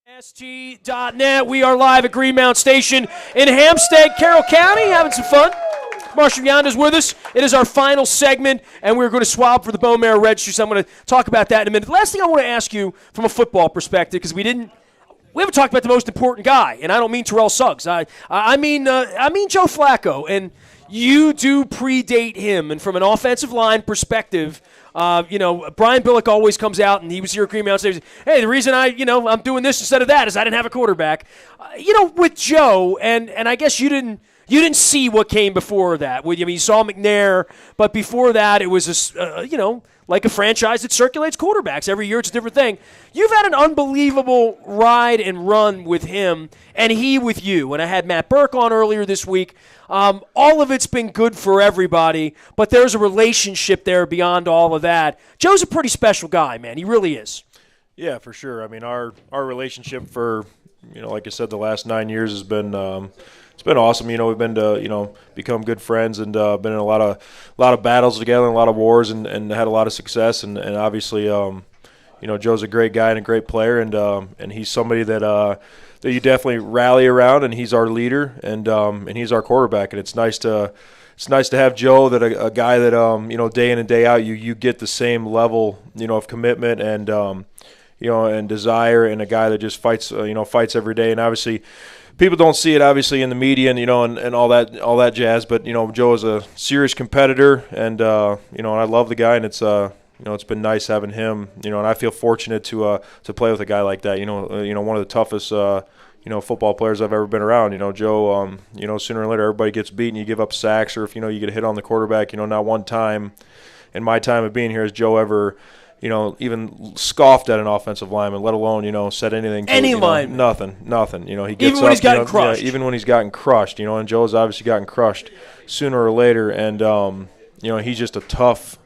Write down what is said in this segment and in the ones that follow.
WNST.net. We are live at Greenmount Station in Hampstead, Carroll County, having some fun. Marshal Yanda is with us. It is our final segment, and we're going to swab for the bone marrow registry, so I'm going to talk about that in a minute. The last thing I want to ask you from a football perspective, because we haven't talked about the most important guy, and I don't mean Terrell Suggs. I mean Joe Flacco, and you do predate him. And from an offensive line perspective, Brian Billick always comes out, and he was here at Greenmount Station. Hey, the reason I'm doing this instead of that is I didn't have a quarterback. With Joe, and I guess you didn't see what came before that. You saw McNair, but before that it was like a franchise that circulates quarterbacks. Every year it's a different thing. You've had an unbelievable ride and run with him, and he with you. And I had Matt Burke on earlier this week. All of it's been good for everybody, but there's a relationship there beyond all of that. Joe's a pretty special guy, man. He really is. Yeah, for sure. I mean, our relationship for, like I said, the last 9 years has been it's been awesome. We've been to, become good friends and been in a lot of battles together, and a lot of wars, and had a lot of success. And obviously, Joe's a great guy and a great player, and he's somebody that you definitely rally around, and he's our leader, and he's our quarterback. And it's nice to have Joe, that a guy that day in and day out you get the same level of commitment and and desire, and a guy that just fights every day. And obviously, people don't see it obviously in the media and and all that jazz, but Joe is a serious competitor, and and I love the guy, and it's been nice having him, and I feel fortunate to play with a guy like that. One of the toughest football players I've ever been around. Joe, sooner or later everybody gets beaten, you give up sacks, or if you get a hit on the quarterback. Not one time in my time of being here has Joe ever even scoffed at an offensive lineman, let alone, said anything to any lineman. Nothing. He gets even when he's gotten crushed. Even when he's gotten crushed, and Joe's obviously gotten crushed sooner or later, and he's just a tough,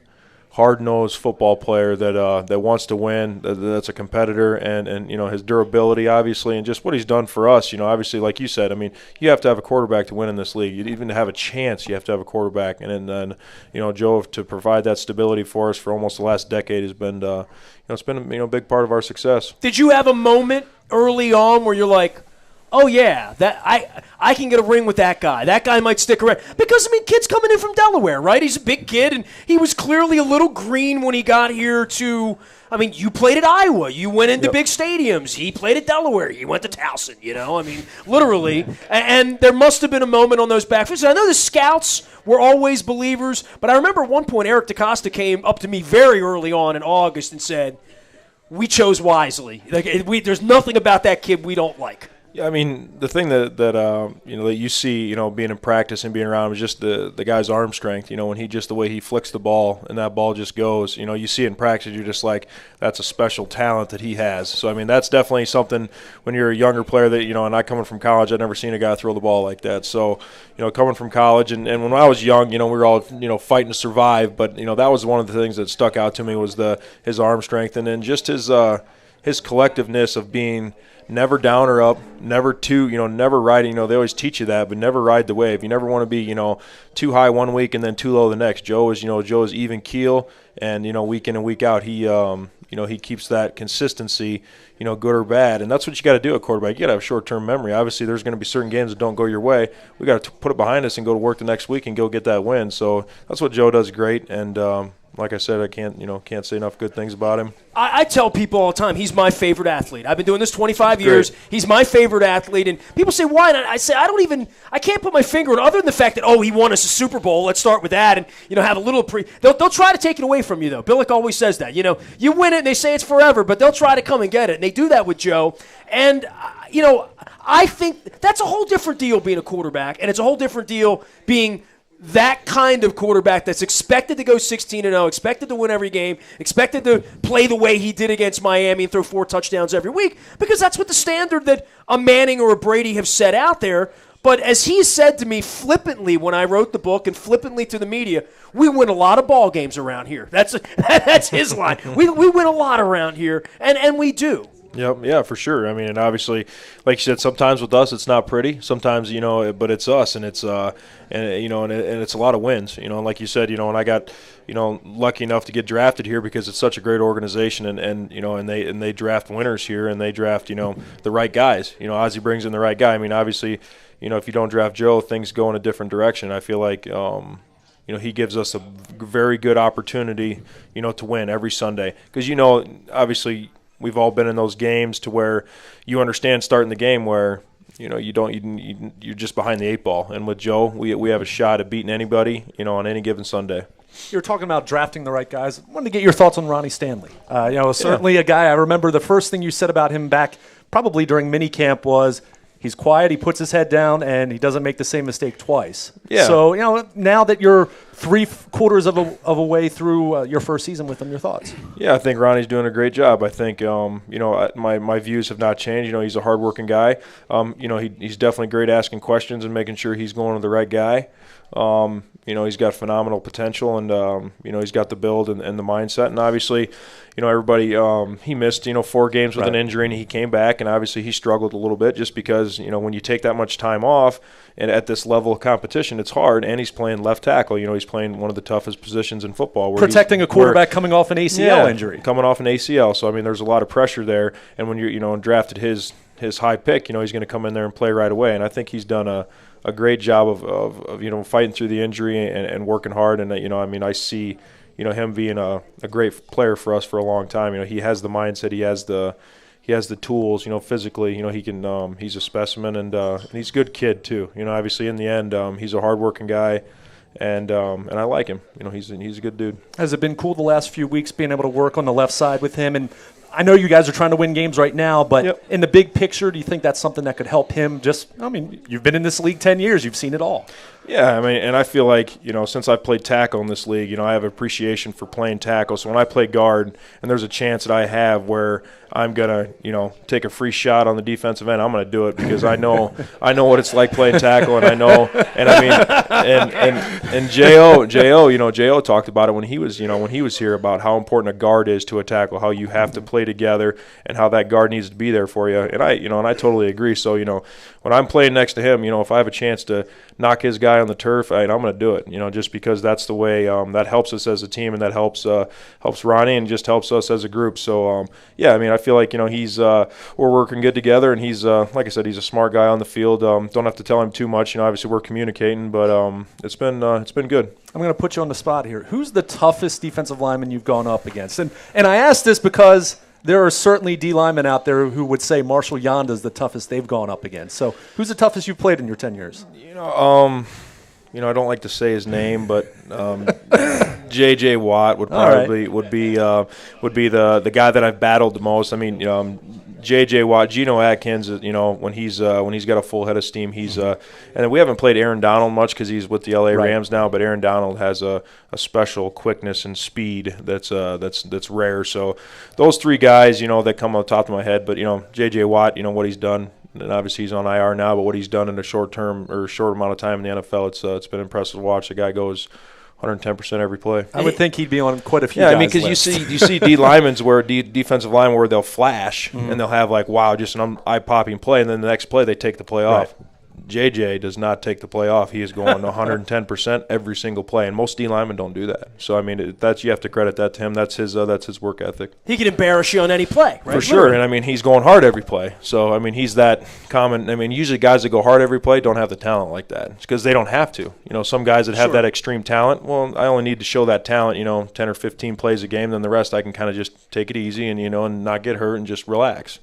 hard-nosed football player that wants to win, that's a competitor, and his durability, obviously, and just what he's done for us. Obviously, like you said, I mean, you have to have a quarterback to win in this league. Even to have a chance, you have to have a quarterback. And then Joe, to provide that stability for us for almost the last decade has been, it's been a big part of our success. Did you have a moment early on where you're like, oh yeah, that I can get a ring with that guy. That guy might stick around. Because, kid's coming in from Delaware, right? He's a big kid, and he was clearly a little green when he got here to – you played at Iowa. You went into big stadiums. He played at Delaware. You went to Towson, literally. And there must have been a moment on those backfields. I know the scouts were always believers, but I remember at one point Eric DeCosta came up to me very early on in August and said, we chose wisely. There's nothing about that kid we don't like. Yeah, the thing that you see, being in practice and being around him is just the guy's arm strength. When the way he flicks the ball and that ball just goes. You see it in practice, you're just like, that's a special talent that he has. So that's definitely something when you're a younger player that and I coming from college, I'd never seen a guy throw the ball like that. So coming from college and when I was young, we were all fighting to survive. But that was one of the things that stuck out to me was his arm strength, and then just his collectiveness of being never down or up, never never riding. They always teach you that, but never ride the wave. You never want to be, too high one week and then too low the next. Joe is even keel, and week in and week out, he keeps that consistency, good or bad, and that's what you got to do at quarterback. You got to have short-term memory. Obviously, there's going to be certain games that don't go your way. We got to put it behind us and go to work the next week and go get that win. So that's what Joe does great, and like I said, I can't say enough good things about him. I tell people all the time, he's my favorite athlete. I've been doing this 25 years. He's my favorite athlete. And people say, why? And I say, I can't put my finger on it, other than the fact that, he won us a Super Bowl. Let's start with that and, have a little They'll try to take it away from you, though. Billick always says that. You win it and they say it's forever, but they'll try to come and get it. And they do that with Joe. And, I think that's a whole different deal being a quarterback, and it's a whole different deal being that kind of quarterback that's expected to go 16-0, expected to win every game, expected to play the way he did against Miami and throw 4 touchdowns every week, because that's what the standard that a Manning or a Brady have set out there. But as he said to me flippantly when I wrote the book and flippantly to the media, we win a lot of ball games around here. That's his line. We win a lot around here, and we do. Yep, yeah, for sure. And obviously, like you said, sometimes with us it's not pretty. Sometimes, but it's us, and it's and it's a lot of wins. And like you said, when I got lucky enough to get drafted here because it's such a great organization, and they draft winners here, and they draft the right guys. Ozzie brings in the right guy. I mean, obviously, if you don't draft Joe, things go in a different direction. I feel like he gives us a very good opportunity to win every Sunday because obviously we've all been in those games to where you understand starting the game where you're just behind the 8 ball, and with Joe we have a shot at beating anybody on any given Sunday. You're talking about drafting the right guys. I wanted to get your thoughts on Ronnie Stanley. Certainly a guy. I remember the first thing you said about him back probably during minicamp was he's quiet, he puts his head down, and he doesn't make the same mistake twice. Yeah. So now that you're 3/4 of a way through your first season with him, your thoughts? Yeah, I think Ronnie's doing a great job. I think my views have not changed. He's a hardworking guy. He's definitely great asking questions and making sure he's going to the right guy. He's got phenomenal potential, and he's got the build and the mindset. And obviously, everybody he missed 4 games with an injury, and he came back, and obviously he struggled a little bit just because when you take that much time off and at this level of competition, it's hard. And he's playing left tackle. He's playing one of the toughest positions in football. Protecting a quarterback coming off an ACL injury. Coming off an ACL. So there's a lot of pressure there. And when you drafted his high pick, he's going to come in there and play right away. And I think he's done a great job of fighting through the injury and working hard. And I see him being a great player for us for a long time. He has the mindset, he has the tools. Physically, he can. He's a specimen, and he's a good kid too. Obviously in the end, he's a hardworking guy. And I like him. He's a good dude. Has it been cool the last few weeks being able to work on the left side with him? And I know you guys are trying to win games right now, but in the big picture, do you think that's something that could help him? You've been in this league 10 years. You've seen it all. Yeah, and I feel like, since I played tackle in this league, I have appreciation for playing tackle. So when I play guard and there's a chance that I have where I'm going to, take a free shot on the defensive end, I'm going to do it because I know what it's like playing tackle, and I know, and J.O. talked about it when he was here about how important a guard is to a tackle, how you have to play together and how that guard needs to be there for you. And I totally agree. So, when I'm playing next to him, if I have a chance to knock his guy on the turf, I'm going to do it, just because that's the way that helps us as a team, and that helps Ronnie and just helps us as a group. So, I feel like, we're working good together, and he's, like I said, he's a smart guy on the field. Don't have to tell him too much. Obviously we're communicating, but it's been good. I'm going to put you on the spot here. Who's the toughest defensive lineman you've gone up against? And I ask this because there are certainly D linemen out there who would say Marshal Yanda is the toughest they've gone up against. So who's the toughest you've played in your 10 years? I don't like to say his name, but J.J. Watt would be the guy that I've battled the most. J.J. Watt, Geno Atkins, when he's got a full head of steam, and we haven't played Aaron Donald much because he's with the L.A. Rams now. But Aaron Donald has a special quickness and speed that's rare. So those 3 guys, that come on the top of my head. But J.J. Watt, what he's done. And obviously he's on IR now, but what he's done in a short amount of time in the NFL, it's been impressive to watch. The guy goes 110% every play. I would think he'd be on quite a few. Yeah, because you see D linemen's where defensive linemen where they'll flash and they'll have just an eye-popping play, and then the next play they take the play off. JJ does not take the play off. He is going 110% every single play, and most D linemen don't do that. So you have to credit that to him. That's his work ethic. He can embarrass you on any play, right? For sure. And he's going hard every play. So he's that common. Usually guys that go hard every play don't have the talent like that. It's because they don't have to. Some guys that have that extreme talent. Well, I only need to show that talent. 10 or 15 plays a game. Then the rest I can kind of just take it easy and not get hurt and just relax.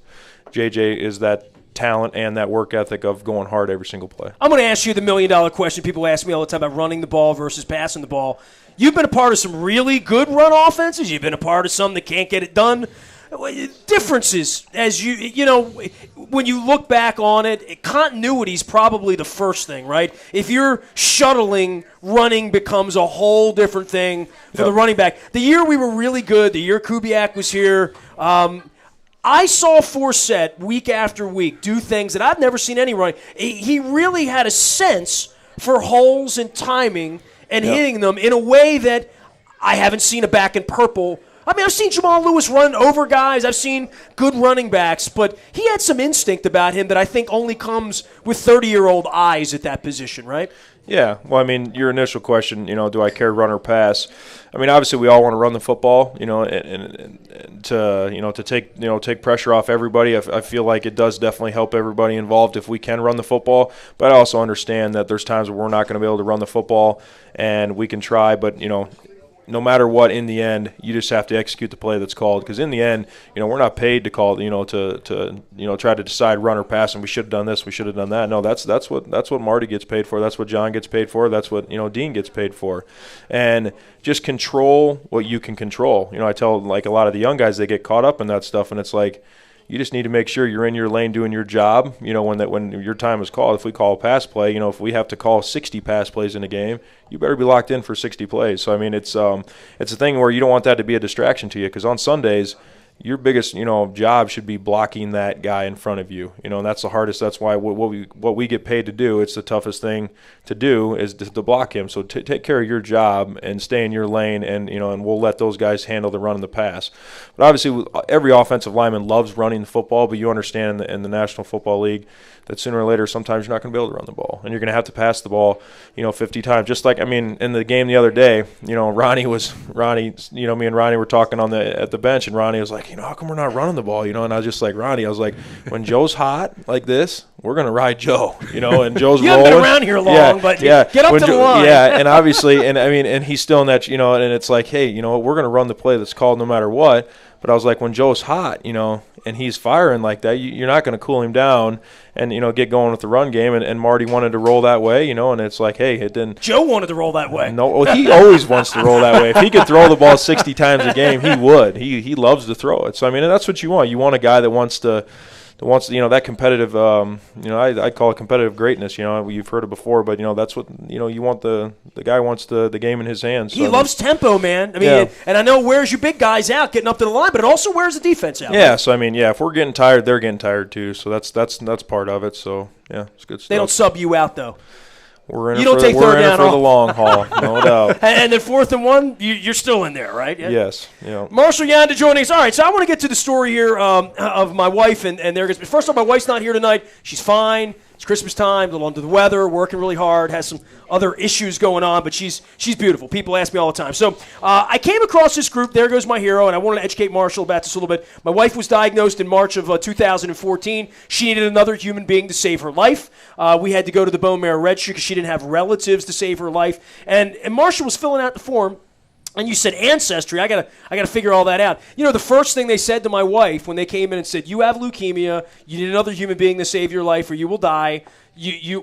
JJ is that talent and that work ethic of going hard every single play. I'm going to ask you the $1 million question people ask me all the time about running the ball versus passing the ball. You've been a part of some really good run offenses. You've been a part of some that can't get it done. Differences as when you look back on it, continuity is probably the first thing, right? If you're shuttling, running becomes a whole different thing for the running back. The year we were really good, the year Kubiak was here, I saw Forsett week after week do things that I've never seen any running. He really had a sense for holes and timing and hitting them in a way that I haven't seen a back in purple. I've seen Jamal Lewis run over guys. I've seen good running backs, but he had some instinct about him that I think only comes with 30-year-old eyes at that position, right? Yeah, well, I mean, your initial question, do I care run or pass? I mean, obviously, we all want to run the football, and to take pressure off everybody. I feel like it does definitely help everybody involved if we can run the football. But I also understand that there's times where we're not going to be able to run the football, and we can try, but no matter what, in the end, you just have to execute the play that's called. Because in the end, we're not paid to call, to try to decide run or pass, and we should have done this, we should have done that. No, that's what Marty gets paid for. That's what John gets paid for. That's what Dean gets paid for. And just control what you can control. I tell like a lot of the young guys, they get caught up in that stuff, and it's like, you just need to make sure you're in your lane doing your job, when your time is called. If we call a pass play, if we have to call 60 pass plays in a game, you better be locked in for 60 plays. So, I mean, it's a thing where you don't want that to be a distraction to you, because on Sundays, your biggest, job should be blocking that guy in front of you. And that's the hardest. That's why what we get paid to do, it's the toughest thing to do is to block him. So take care of your job and stay in your lane, and and we'll let those guys handle the run and the pass. But obviously, every offensive lineman loves running the football, but you understand in the National Football League that sooner or later, sometimes you're not going to be able to run the ball, and you're going to have to pass the ball, 50 times. Just like, I mean, in the game the other day, me and Ronnie were talking at the bench, and Ronnie was like, how come we're not running the ball, and I was just like, Ronnie, I was like, when Joe's hot like this, we're going to ride Joe, and Joe's you rolling. haven't been around here long, but get up to the line. Yeah, and obviously, and I mean, and he's still in that, and it's like, hey, we're going to run the play that's called no matter what. But I was like, when Joe's hot, and he's firing like that, you're not going to cool him down and, get going with the run game. And Marty wanted to roll that way, and it's like, hey, it didn't. Joe wanted to roll that way. No, well, he always wants to roll that way. If he could throw the ball 60 times a game, he would. He loves to throw it. So, I mean, and that's what you want. You want a guy that wants to that competitive, I call it competitive greatness. You've heard it before, but that's what you want. The guy wants the game in his hands. So, he loves tempo, man. I mean, and I know it wears your big guys out getting up to the line, but it also wears the defense out. Yeah, right? So I mean, if we're getting tired, they're getting tired too. So that's part of it. So yeah, it's good stuff. They don't sub you out though. We're in it for the long haul, no doubt. And then 4th and 1, you're still in there, right? Yeah. Yes. Yeah. Marshal Yanda joining us. All right, so I want to get to the story here of my wife and there. First of all, my wife's not here tonight. She's fine. It's Christmas time, a little under the weather, working really hard, has some other issues going on, but she's beautiful. People ask me all the time. So I came across this group, There Goes My Hero, and I wanted to educate Marshall about this a little bit. My wife was diagnosed in March of 2014. She needed another human being to save her life. We had to go to the bone marrow registry because she didn't have relatives to save her life. And Marshall was filling out the form. And you said ancestry. I gotta figure all that out. The first thing they said to my wife when they came in and said, "You have leukemia. You need another human being to save your life, or you will die.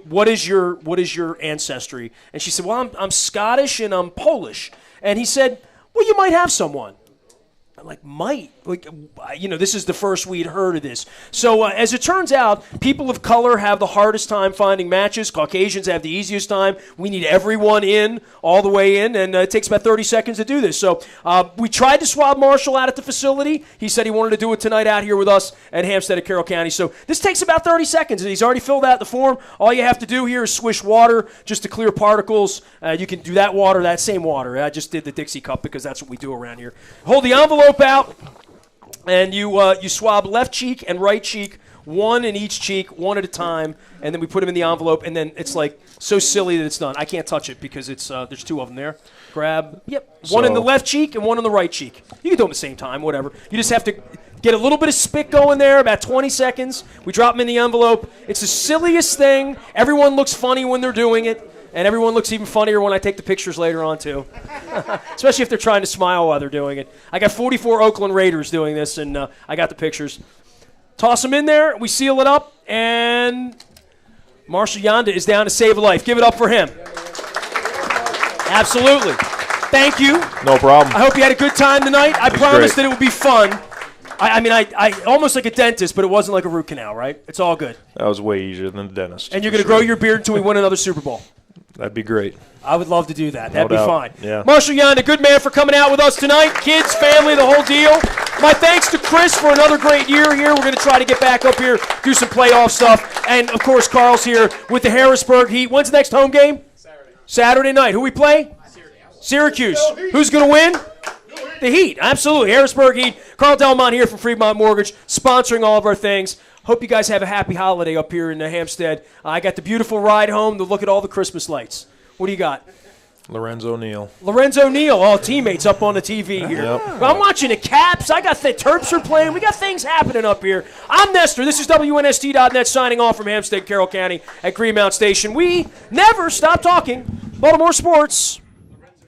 What is your ancestry?" And she said, "Well, I'm Scottish and I'm Polish." And he said, "Well, you might have someone." I'm like, might. This is the first we'd heard of this. So as it turns out, people of color have the hardest time finding matches. Caucasians have the easiest time. We need everyone in, all the way in, and it takes about 30 seconds to do this. So we tried to swab Marshall out at the facility. He said he wanted to do it tonight out here with us at Hampstead at Carroll County. So this takes about 30 seconds, and he's already filled out the form. All you have to do here is swish water just to clear particles. You can do that same water. I just did the Dixie cup because that's what we do around here. Hold the envelope out. And you swab left cheek and right cheek, one in each cheek, one at a time, and then we put them in the envelope, and then it's like so silly that it's done. I can't touch it because it's there's 2 of them there. Grab, one in the left cheek and one in the right cheek. You can do them at the same time, whatever. You just have to get a little bit of spit going there, about 20 seconds. We drop them in the envelope. It's the silliest thing. Everyone looks funny when they're doing it. And everyone looks even funnier when I take the pictures later on, too. Especially if they're trying to smile while they're doing it. I got 44 Oakland Raiders doing this, and I got the pictures. Toss them in there. We seal it up. And Marshal Yanda is down to save a life. Give it up for him. Absolutely. Thank you. No problem. I hope you had a good time tonight. I promised that it would be fun. I almost like a dentist, but it wasn't like a root canal, right? It's all good. That was way easier than the dentist. And you're going to grow your beard until we win another Super Bowl. That'd be great. I would love to do that. That'd be fine. Yeah. Marshal Yanda, good man for coming out with us tonight. Kids, family, the whole deal. My thanks to Chris for another great year here. We're going to try to get back up here, do some playoff stuff. And, of course, Carl's here with the Harrisburg Heat. When's the next home game? Saturday night. Who we play? Syracuse. Who's going to win? The Heat. Absolutely. Harrisburg Heat. Carl Delmont here from Fremont Mortgage, sponsoring all of our things. Hope you guys have a happy holiday up here in Hampstead. I got the beautiful ride home to look at all the Christmas lights. What do you got? Lorenzo Neal. Lorenzo Neal, all teammates up on the TV here. Yep. I'm watching the Caps. I got the Terps are playing. We got things happening up here. I'm Nestor. This is WNST.net signing off from Hampstead, Carroll County at Greenmount Station. We never stop talking Baltimore sports.